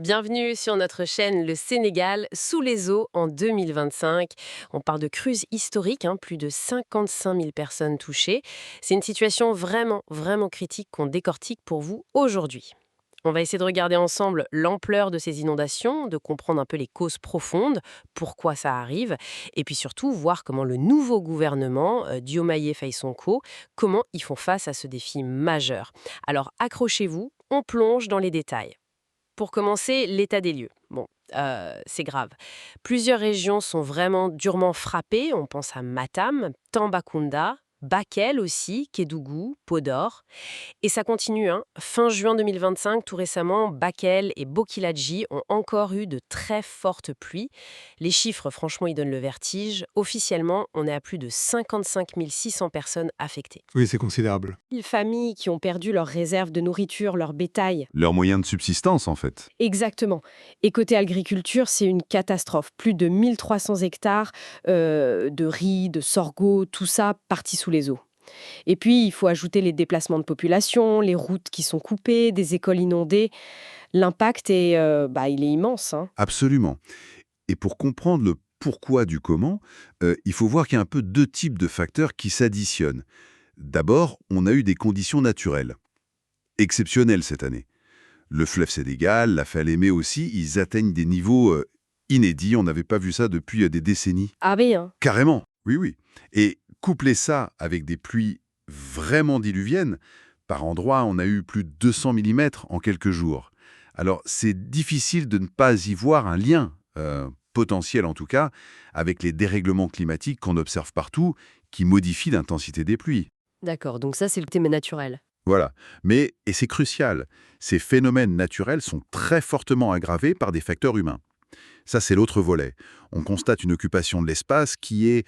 Bienvenue sur notre chaîne Le Sénégal sous les eaux en 2025. On parle de crues historiques, plus de 55 000 personnes touchées. C'est une situation vraiment critique qu'on décortique pour vous aujourd'hui. On va essayer de regarder ensemble l'ampleur de ces inondations, de comprendre un peu les causes profondes, pourquoi ça arrive, et puis surtout voir comment le nouveau gouvernement, Diomaye Faye Sonko, comment ils font face à ce défi majeur. Alors accrochez-vous, on plonge dans les détails. Pour commencer, l'état des lieux. Bon, c'est grave. Plusieurs régions sont vraiment durement frappées. On pense à Matam, Tambacounda, Bakel aussi, Kédougou, Podor. Et ça continue. Fin juin 2025, tout récemment, Bakel et Bokiladji ont encore eu de très fortes pluies. Les chiffres, franchement, ils donnent le vertige. Officiellement, on est à plus de 55 600 personnes affectées. Oui, c'est considérable. Les familles qui ont perdu leurs réserves de nourriture, leur bétail. Leurs moyens de subsistance, en fait. Exactement. Et côté agriculture, c'est une catastrophe. Plus de 1300 hectares de riz, de sorgho, tout ça parti sous les eaux. Et puis, il faut ajouter les déplacements de population, les routes qui sont coupées, des écoles inondées. L'impact il est immense. Absolument. Et pour comprendre le pourquoi du comment, il faut voir qu'il y a un peu deux types de facteurs qui s'additionnent. D'abord, on a eu des conditions naturelles, exceptionnelles cette année. Le fleuve Sénégal, la Falémé aussi, ils atteignent des niveaux inédits. On n'avait pas vu ça depuis des décennies. Ah bien. Carrément, oui, oui. Et coupler ça avec des pluies vraiment diluviennes, par endroits, on a eu plus de 200 millimètres en quelques jours. Alors, c'est difficile de ne pas y voir un lien, potentiel en tout cas, avec les dérèglements climatiques qu'on observe partout, qui modifient l'intensité des pluies. D'accord, donc ça, c'est le thème naturel. Voilà. Mais, et c'est crucial, ces phénomènes naturels sont très fortement aggravés par des facteurs humains. Ça, c'est l'autre volet. On constate une occupation de l'espace qui est,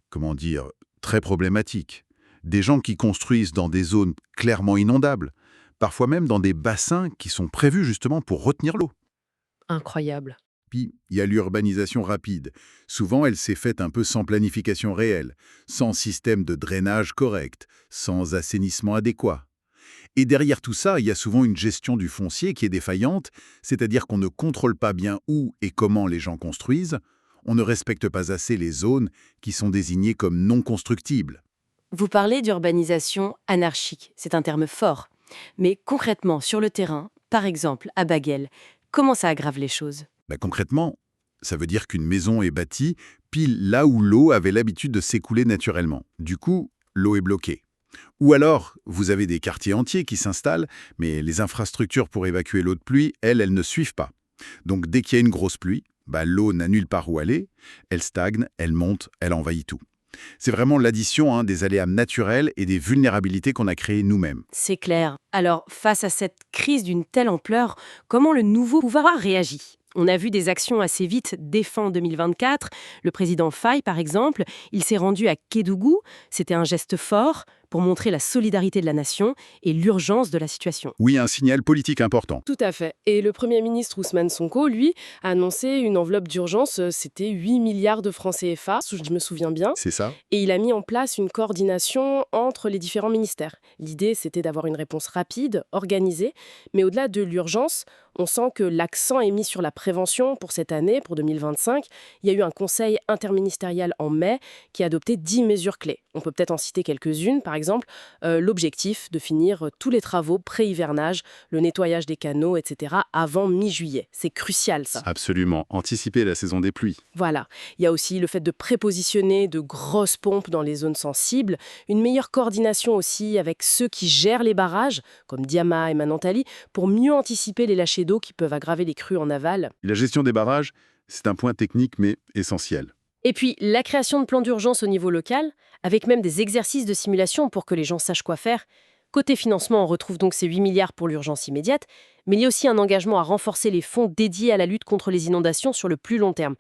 comment dire, très problématique. Des gens qui construisent dans des zones clairement inondables, parfois même dans des bassins qui sont prévus justement pour retenir l'eau. Incroyable. Puis, il y a l'urbanisation rapide. Souvent, elle s'est faite un peu sans planification réelle, sans système de drainage correct, sans assainissement adéquat. Et derrière tout ça, il y a souvent une gestion du foncier qui est défaillante, c'est-à-dire qu'on ne contrôle pas bien où et comment les gens construisent, on ne respecte pas assez les zones qui sont désignées comme non constructibles. Vous parlez d'urbanisation anarchique, c'est un terme fort. Mais concrètement, sur le terrain, par exemple à Baguel, comment ça aggrave les choses? Concrètement, ça veut dire qu'une maison est bâtie pile là où l'eau avait l'habitude de s'écouler naturellement. Du coup, l'eau est bloquée. Ou alors, vous avez des quartiers entiers qui s'installent, mais les infrastructures pour évacuer l'eau de pluie, elles ne suivent pas. Donc dès qu'il y a une grosse pluie, l'eau n'a nulle part où aller, elle stagne, elle monte, elle envahit tout. C'est vraiment l'addition des aléas naturels et des vulnérabilités qu'on a créées nous-mêmes. C'est clair. Alors, face à cette crise d'une telle ampleur, comment le nouveau pouvoir réagit? On a vu des actions assez vite dès fin 2024. Le président Faye, par exemple, il s'est rendu à Kédougou. C'était un geste fort pour montrer la solidarité de la nation et l'urgence de la situation. Oui, un signal politique important. Tout à fait. Et le Premier ministre Ousmane Sonko, lui, a annoncé une enveloppe d'urgence, c'était 8 milliards de francs CFA, si je me souviens bien. C'est ça? Et il a mis en place une coordination entre les différents ministères. L'idée, c'était d'avoir une réponse rapide, organisée, mais au-delà de l'urgence, on sent que l'accent est mis sur la prévention pour cette année, pour 2025. Il y a eu un conseil interministériel en mai qui a adopté 10 mesures clés. On peut peut-être en citer quelques-unes, par exemple, l'objectif de finir tous les travaux pré-hivernage, le nettoyage des canaux, etc., avant mi-juillet. C'est crucial, ça. Absolument. Anticiper la saison des pluies. Voilà. Il y a aussi le fait de prépositionner de grosses pompes dans les zones sensibles, une meilleure coordination aussi avec ceux qui gèrent les barrages, comme Diama et Manantali, pour mieux anticiper les lâchers d'eau qui peuvent aggraver les crues en aval. La gestion des barrages, c'est un point technique mais essentiel. Et puis, la création de plans d'urgence au niveau local, avec même des exercices de simulation pour que les gens sachent quoi faire. Côté financement, on retrouve donc ces 8 milliards pour l'urgence immédiate, mais il y a aussi un engagement à renforcer les fonds dédiés à la lutte contre les inondations sur le plus long terme.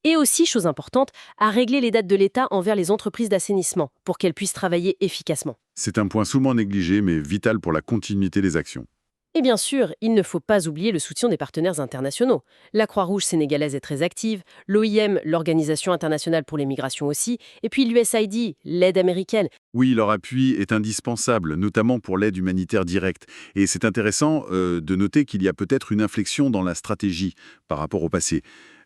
Et aussi, chose importante, à régler les dettes de l'État envers les entreprises d'assainissement pour qu'elles puissent travailler efficacement. C'est un point souvent négligé mais vital pour la continuité des actions. Et bien sûr, il ne faut pas oublier le soutien des partenaires internationaux. La Croix-Rouge sénégalaise est très active, l'OIM, l'Organisation internationale pour les migrations aussi, et puis l'USAID, l'aide américaine. Oui, leur appui est indispensable, notamment pour l'aide humanitaire directe. Et c'est intéressant de noter qu'il y a peut-être une inflexion dans la stratégie par rapport au passé.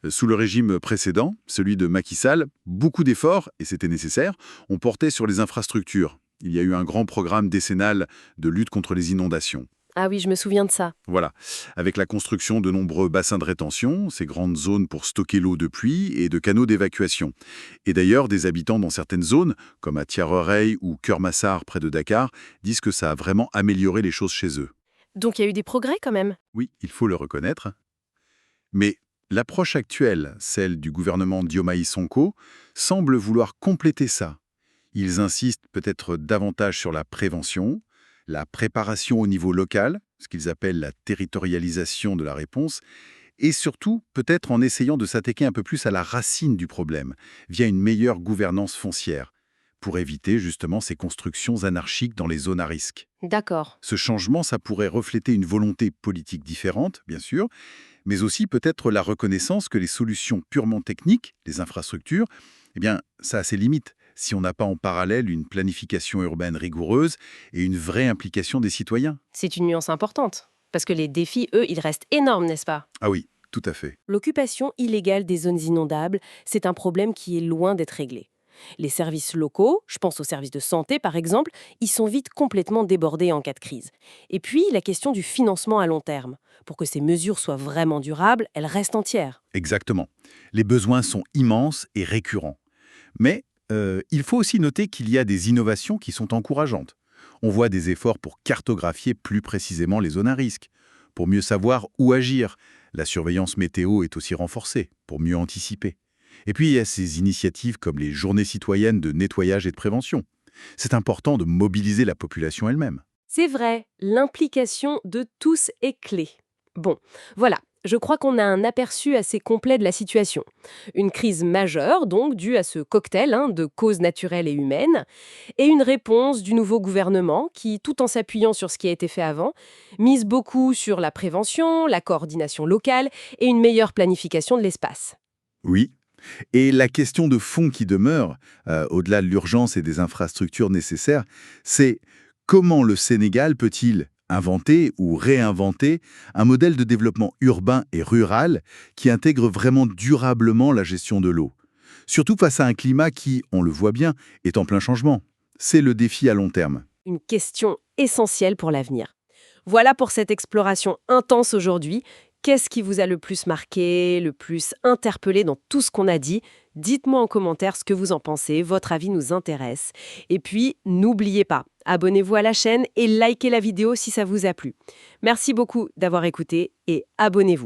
Sous le régime précédent, celui de Macky Sall, beaucoup d'efforts, et c'était nécessaire, ont porté sur les infrastructures. Il y a eu un grand programme décennal de lutte contre les inondations. Ah oui, je me souviens de ça. Voilà, avec la construction de nombreux bassins de rétention, ces grandes zones pour stocker l'eau de pluie et de canaux d'évacuation. Et d'ailleurs, des habitants dans certaines zones, comme à Tiaroreille ou Keur-Massar près de Dakar, disent que ça a vraiment amélioré les choses chez eux. Donc il y a eu des progrès quand même. Oui, il faut le reconnaître. Mais l'approche actuelle, celle du gouvernement Diomaye Sonko, semble vouloir compléter ça. Ils insistent peut-être davantage sur la prévention, la préparation au niveau local, ce qu'ils appellent la territorialisation de la réponse, et surtout peut-être en essayant de s'attaquer un peu plus à la racine du problème, via une meilleure gouvernance foncière, pour éviter justement ces constructions anarchiques dans les zones à risque. D'accord. Ce changement, ça pourrait refléter une volonté politique différente, bien sûr, mais aussi peut-être la reconnaissance que les solutions purement techniques, les infrastructures, eh bien, ça a ses limites si on n'a pas en parallèle une planification urbaine rigoureuse et une vraie implication des citoyens. C'est une nuance importante. Parce que les défis, eux, ils restent énormes, n'est-ce pas? Ah oui, tout à fait. L'occupation illégale des zones inondables, c'est un problème qui est loin d'être réglé. Les services locaux, je pense aux services de santé par exemple, ils sont vite complètement débordés en cas de crise. Et puis, la question du financement à long terme. Pour que ces mesures soient vraiment durables, elles restent entières. Exactement. Les besoins sont immenses et récurrents. Mais il faut aussi noter qu'il y a des innovations qui sont encourageantes. On voit des efforts pour cartographier plus précisément les zones à risque, pour mieux savoir où agir. La surveillance météo est aussi renforcée, pour mieux anticiper. Et puis il y a ces initiatives comme les journées citoyennes de nettoyage et de prévention. C'est important de mobiliser la population elle-même. C'est vrai, l'implication de tous est clé. Bon, voilà, je crois qu'on a un aperçu assez complet de la situation. Une crise majeure, donc, due à ce cocktail de causes naturelles et humaines, et une réponse du nouveau gouvernement qui, tout en s'appuyant sur ce qui a été fait avant, mise beaucoup sur la prévention, la coordination locale et une meilleure planification de l'espace. Oui. Et la question de fond qui demeure, au-delà de l'urgence et des infrastructures nécessaires, c'est comment le Sénégal peut-il inventer ou réinventer un modèle de développement urbain et rural qui intègre vraiment durablement la gestion de l'eau. Surtout face à un climat qui, on le voit bien, est en plein changement. C'est le défi à long terme. Une question essentielle pour l'avenir. Voilà pour cette exploration intense aujourd'hui. Qu'est-ce qui vous a le plus marqué, le plus interpellé dans tout ce qu'on a dit? Dites-moi en commentaire ce que vous en pensez, votre avis nous intéresse. Et puis, n'oubliez pas, abonnez-vous à la chaîne et likez la vidéo si ça vous a plu. Merci beaucoup d'avoir écouté et abonnez-vous.